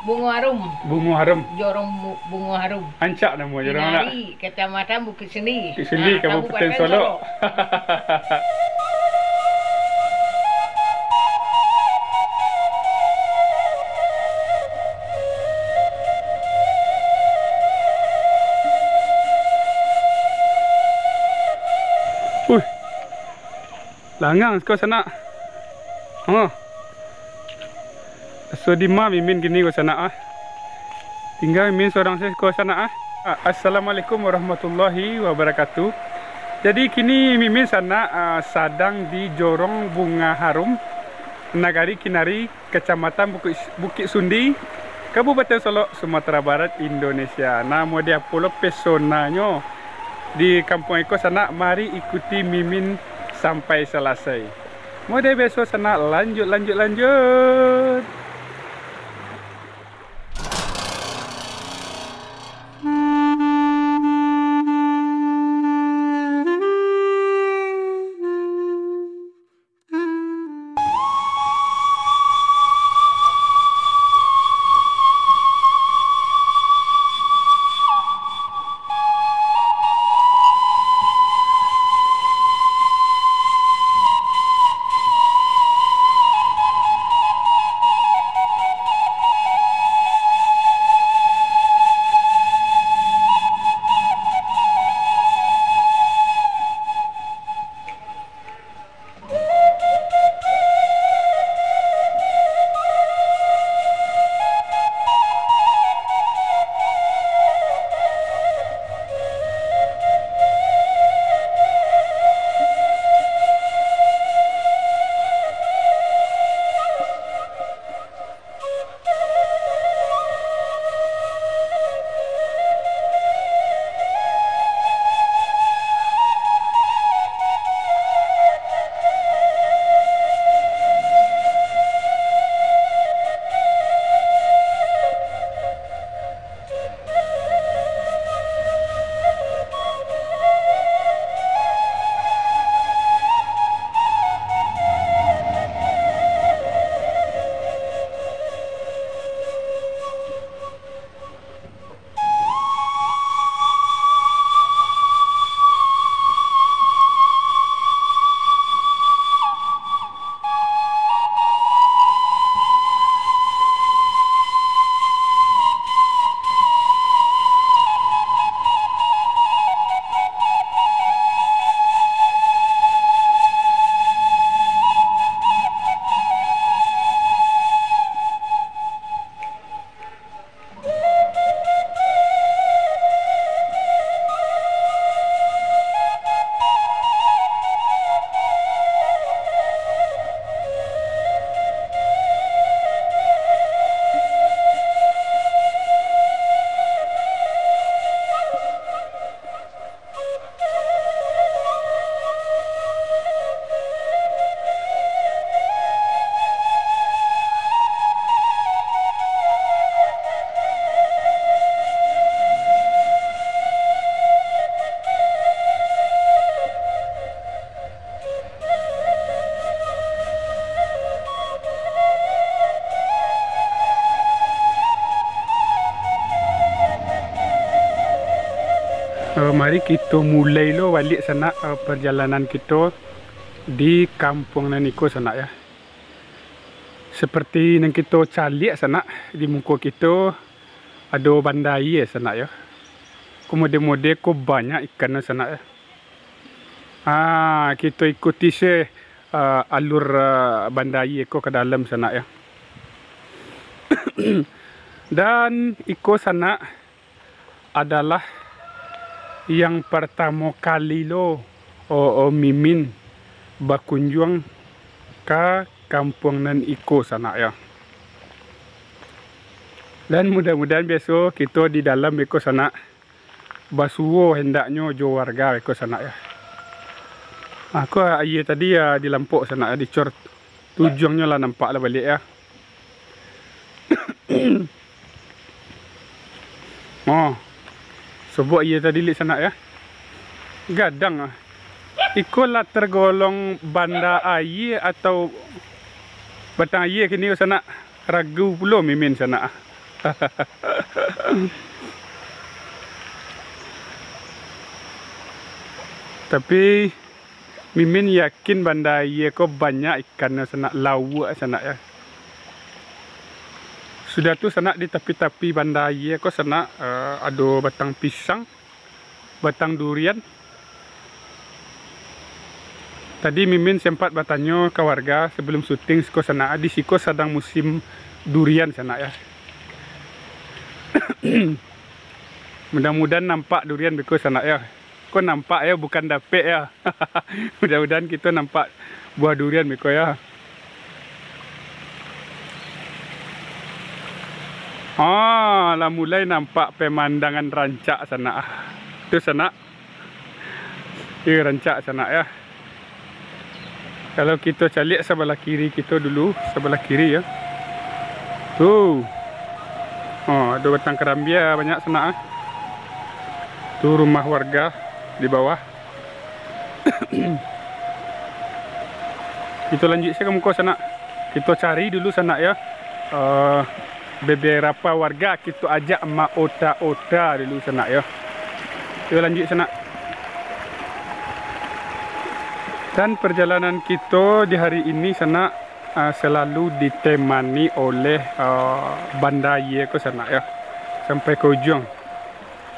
Bunga Harum. Bunga Harum. Jorong Bunga Harum. Ancak nama jorong nak. Kinari, Kecamatan Bukit Sendi. Bukit Sendi, Kabupaten Solok. Langang kau sana. Oh. So di ma mimin gini kau sana ah. Tinggal mimin seorang saya kau sana ah. Assalamualaikum warahmatullahi wabarakatuh. Jadi kini mimin sana sedang di Jorong Bunga Harum, Nagari Kinari, Kecamatan Bukit Sundi, Kabupaten Solok, Sumatera Barat, Indonesia. Nama dia Pulau Pesonanya di kampung Eko sana. Mari ikuti mimin sampai selesai. Mode besok sana lanjut. Mari kita mulai lo balik sana perjalanan kita di kampung Naniko sana ya. Seperti yang kita calik sana di muka kita ada bandai sana ya. Kemudian ko banyak ikan sana ya. Kita ikuti alur bandai ko ke dalam sana ya. Dan iko sana adalah yang pertama kali lo mimin berkunjung ke kampung nan iko sana ya. Dan mudah-mudahan besok kita di dalam iko sana basuo hendaknya jo warga iko sana ya. Aku ayah tadi ya di lampok sana di cor tujungnya lah nampak lah balik ya. Sebab ia tadi lihat sana ya. Gadang ikolah tergolong banda air atau batang air kini sana ragu pula mimin sana. Tapi Mimin yakin banda ye ko banyak ikan sanak lawa sanak ya. Sudah tu sanak di tepi-tepi banda ye ko sanak ada batang pisang, batang durian. Tadi Mimin sempat bertanya ke warga sebelum syuting siko sanak di siko sedang musim durian sanak ya. Mudah-mudahan nampak durian beko sanak ya. Kok nampak ya, bukan dapet ya. Mudah-mudahan kita nampak buah durian beko ya. Lah mulai nampak pemandangan rancak sana. Itu sana. Ini rancak sana ya. Kalau kita calik sebelah kiri kita dulu, sebelah kiri ya. Tuh. Ada batang kerambia banyak sana. Tuh rumah warga di bawah. Kita lanjut ke muka sana. Kita cari dulu sana ya. Beberapa warga kita ajak mak ota-ota dulu sana ya. Kita lanjut sana. Dan perjalanan kita di hari ini sana selalu ditemani oleh banda ye ke sana ya. Sampai ke ujung.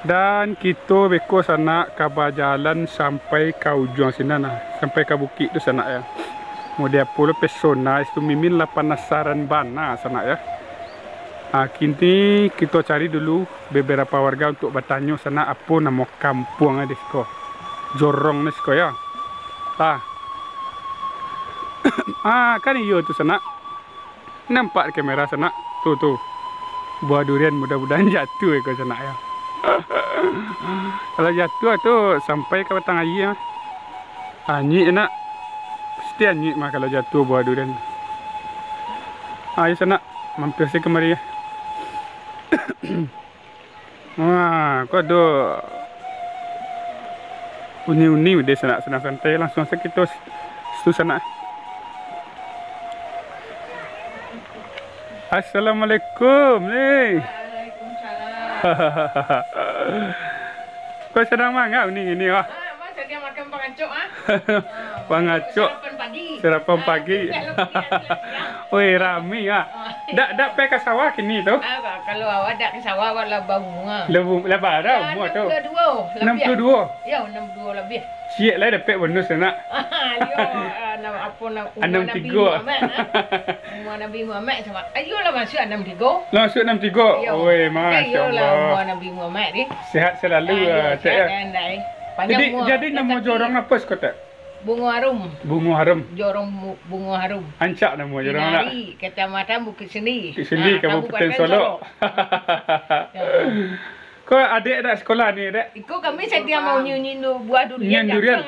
Dan kita beko sana kabar jalan sampai ke ujung sini nah, sampai ke bukit tu sana ya. Model pula pesona itu Mimin lah penasaran bana sana ya. Kini kita cari dulu beberapa warga untuk bertanya sana apa nama kampung ada siko. Jorong ni siko ya. Kan iyo tu sana. Nampak kamera sana. Tuh. Buah durian mudah-mudahan jatuh ke sana ya. Kalau jatuh tu sampai ke batang air mah. Anyik nak. Mesti anyik mah kalau jatuh buah durian. Ayo sana mampir saya kemari ya. Kau ada uni-uni dia sana santai langsung saja kita situ sana. Assalamualaikum ni. Kau sedang mangap ni Masa dia makan pangacok pangacok. Sarapan pagi. Oi rami Dak pe ke sawah kini tu. Kalau awak dak ke sawah awak labah bunga. Labah dah bunga tu. 62. Ya 62 lebih. Siap lah dapat bonus nak. Apa nak 63. Umar Nabi Muhammad sama. Ayolah masuk 63. Masuk 63. Oi masya-Allah. Umar Nabi Muhammad ni. Sihat selalu saya. Jadi nama jorong apa sekotak? Bunga Harum. Bunga Harum. Jorong Bunga Harum. Ancak nama jorong nak. Di Kecamatan Bukit Sendi. Bukit Sendi Kabupaten Solok. Kau adik dak sekolah ni dak? Ikut kami sedia mau nyunyi buah durian. Durian.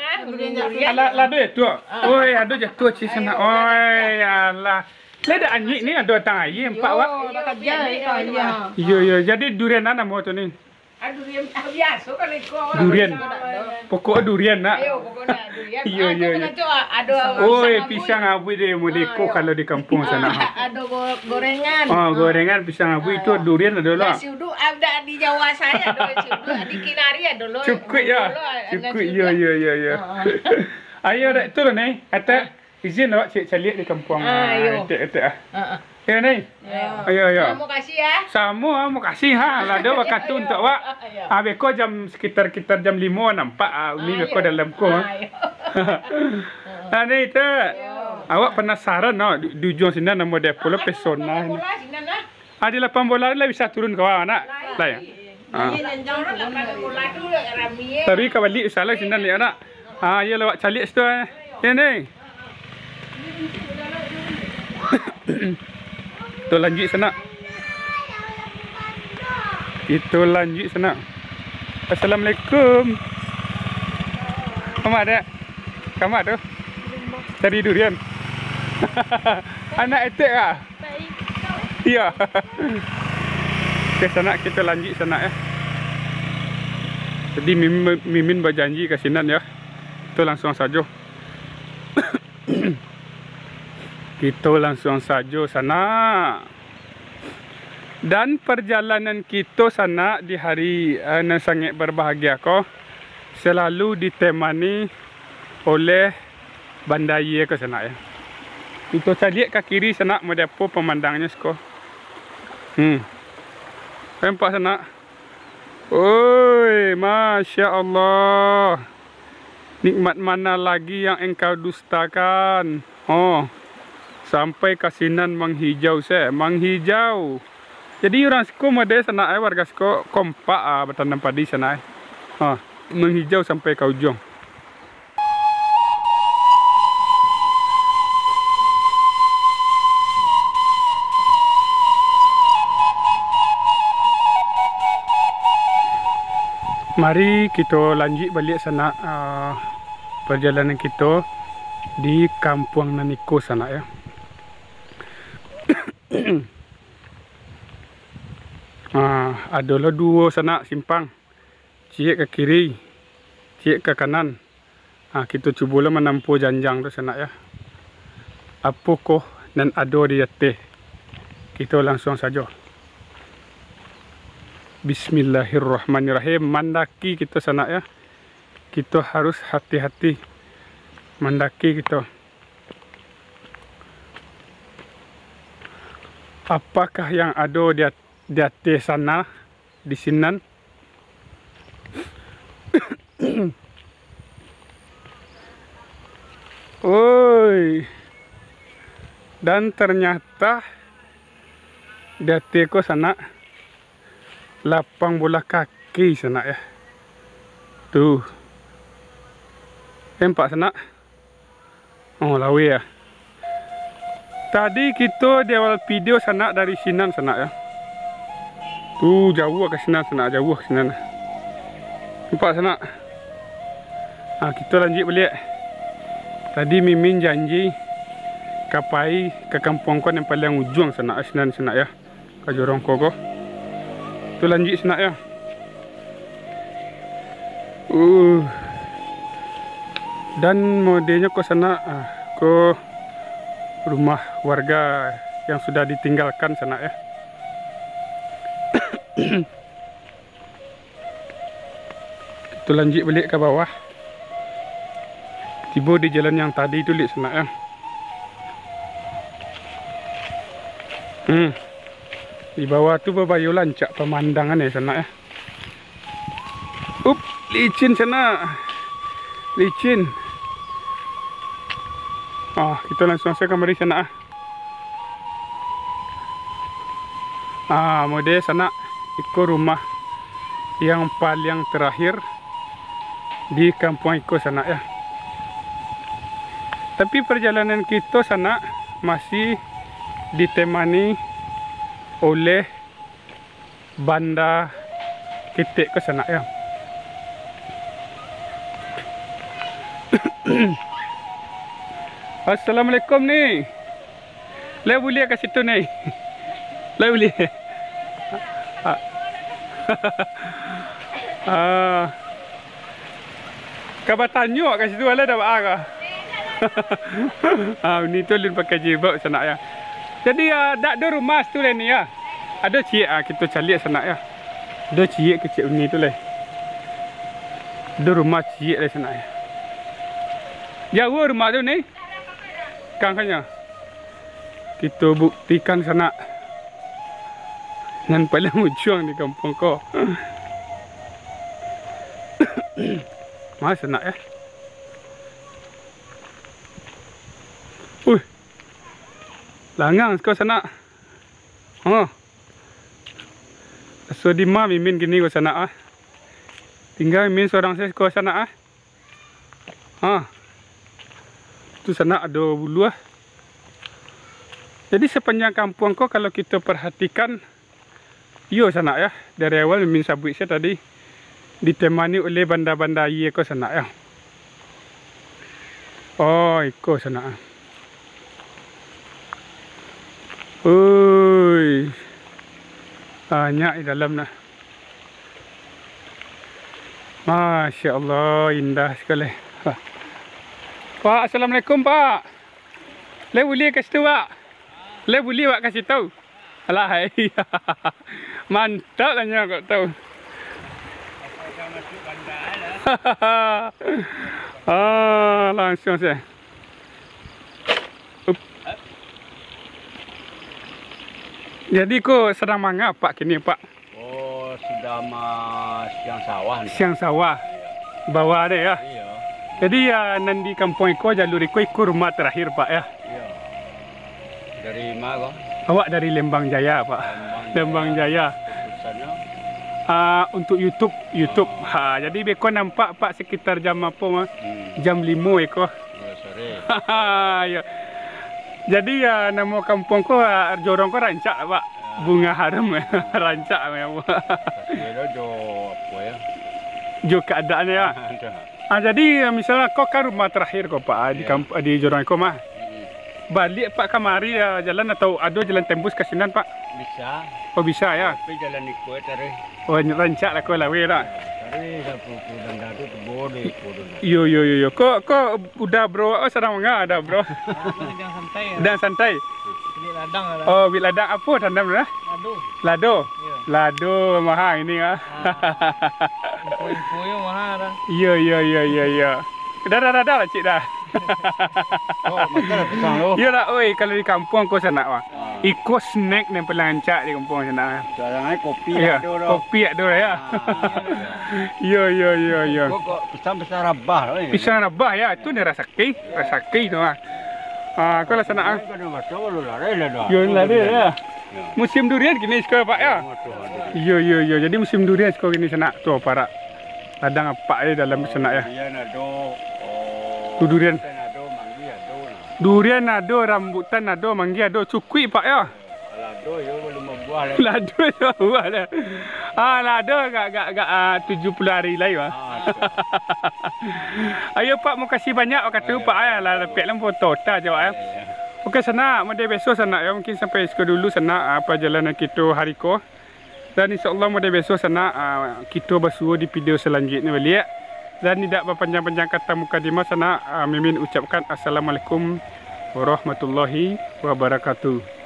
Alah ada tu. Oi ada jatuh ci sana. Oi alah. Leda anyik ni ada tang air empat wak. Yo jadi durian mana mau tu ni? Durian biasa kan ikut. Durian. Pokok durian nak. Yo pokoknya durian. Yo. Ada oi pisang abu dia muleko kalau di kampung sana. Ada gorengan. Gorengan pisang abu itu durian ada lah. Nasi uduk ada di Jawa saya ada nasi uduk di Kinari ada loh. Cukup ya. Cukup yo. Ayo dak tu lah ni. Kata izin awak cik calik di kampung. Etek. Ya ni. Ayo. Terima kasih ya. Sama mau kasih lah ada waktu untuk awak. Beko jam sekitar jam 5 nampak ni beko dalam ko. Ni tu. Awak penasaran di ujung sini nama dia pula pesona ni. Ada 8 bola lah bisa turun ke bawah nak. Lah ya. Tapi kau balik salah sini ni anak. Ya lawak calik situ. Ya ni. Kita lanjut sana. Assalamualaikum. Kamu ada? Kamu ada? Cari durian. Anak etek ah? Iya. Ke sana kita lanjut sana ya. Jadi Mimin berjanji ke sinan ya. Kita langsung saja. Kita langsung saja sana. Dan perjalanan kita sana di hari yang sangat berbahagia ko selalu ditemani oleh bandai ke sana ya. Kita cari ke kiri sana mau depo pemandangnya sko. Nampak sana. Oi, Masya Allah. Nikmat mana lagi yang engkau dustakan? Oh, sampai kasinan menghijau menghijau. Jadi orang Seko mode sana warga Seko kompak bertanam padi sana menghijau sampai ke ujung. Mari kita lanjut balik sana perjalanan kita di Kampung Naniko sana ya. Adalah dua sana simpang, cik ke kiri, cik ke kanan. Kita cubalah menempuh janjang tu sana ya. Apa koh dan ada di atas. Kita langsung saja. Bismillahirrahmanirrahim. Mendaki kita sana ya. Kita harus hati-hati mendaki kita. Apakah yang ada di atas sana, di sinan? Oi. Dan ternyata di atas ko sana lapang bola kaki sana ya. Tuh. Nampak sana? Oh, lawe ya. Tadi kita di awal video sana dari sinan sana ya. Tuh jauh ke sana jauh ke sana. Nampak sana? Kita lanjut balik. Tadi Mimin janji kapai ke kampung ko yang paling ujung sana sana ya. Ke jorong ko. Tu lanjut sana ya. Dan modenya ke sana ke rumah warga yang sudah ditinggalkan sana ya. Kita lanjut balik ke bawah. Tiba di jalan yang tadi tu lihat sana ya. Di bawah tu berbayu lancak pemandangan ya sana ya. Licin sana. Licin. Kita langsung saja kembali sana. Mode sana ikut rumah yang paling terakhir di kampung Iko sana ya. Tapi perjalanan kita sana masih ditemani oleh banda ketek ke sana ya. Assalamualaikum ni. Lai boleh kat situ ni. Lai boleh. Kabar tanya kat situ ala dah buat ni tu lun pakai jilbab sana ya. Jadi dak ada rumah tu lah ni ya. Ada cik kita cari sana ya. Ada cik kecil ni tu lah. Ada rumah cik lah sana ya. Jauh rumah tu ni. Kangkanya. Kita buktikan sana. Dan paling ujung di kampung ko. Mas sana ya. Langang kau sana. So di ma Mimin gini ko sana Tinggal Mimin seorang saya ko sana Tu sana ada bulu Jadi sepanjang kampung ko kalau kita perhatikan sana ya. Dari awal Mimin sabut saya tadi ditemani oleh banda-banda ye ko sana ya. Iko sana. Banyak di dalam nah. Masya Allah, indah sekali. Pak, Assalamualaikum Pak. Le boleh kasih tahu Pak? Le boleh Pak kasih tahu? Alah, hai. Mantap lah nya kau tahu. Masuk bandar lah. Langsung saya. Jadi kau sedang mangap Pak kini Pak? Oh, sudah siang sawah. Siang sawah. Bawah ada ya. Iya. Jadi ya nanti kampung Iko jalur Iko rumah terakhir Pak ya. Iya. Dari mana kok? Awak dari Lembang Jaya Pak. Lembang Jaya. Urusannya Untuk YouTube. Jadi beko nampak Pak sekitar jam apa mah? Jam 5 Eko. sore. Ya. Jadi ya nama kampung ko jorong ko rancak Pak. Bunga harum rancak memang. Kira jo apa ya? Jo keadaannya ya. Jadi misalnya kau kan rumah terakhir kau Pak di di jorong ko mah. Balik Pak kamari jalan atau ada jalan tembus ke sinan Pak? Bisa. Oh bisa ya. Tapi jalan ikut tadi. Oh rancak lah kau lawe lah. Tadi sapu dan dadu boleh bodoh. Yo. Kok udah bro? Oh sedang enggak ada bro? Sedang santai. Sedang santai. Di ladang lah. Oh, bil ladang apa tandem dah? Lado. Lado. Ya. Lado mahal ini ah. Info yo mahal dah. Iya. Dah lah cik dah. Oh, makan pisang lo. Iya lah, oi kalau di kampung kau sana wah. Ikut snack yang pelancak di kampung sana. Sekarang kopi Iya, ada lo. kopi ada ya. Iya. Kok pisang rabah lo. Pisang rabah ya, itu ni rasaki tu ah. Kau lah sana ah. Kan macam lo lari lah dah. Yo lari ya. Musim durian gini sekolah Pak ya. Iya. Jadi musim durian sekolah gini sana tu para ladang apa dalam sana ya. Durian ada. Durian. Ada, manggi ada. Durian ada, rambutan ada, manggi ada, cukui Pak ya. Lado yo belum buah lah. Lado ya buah dah. Lado agak 70 hari lagi wah. Ayo Pak mau kasih banyak kata Pak ya lah lepek lah foto ta jawab ya. Okey sana mode besok sana ya mungkin sampai sekolah dulu sana perjalanan kita hari ko. Dan insyaallah mode besok sana kita bersuruh di video selanjutnya balik. Dan tidak berpanjang-panjang kata mukadimah sana Mimin ucapkan assalamualaikum warahmatullahi wabarakatuh.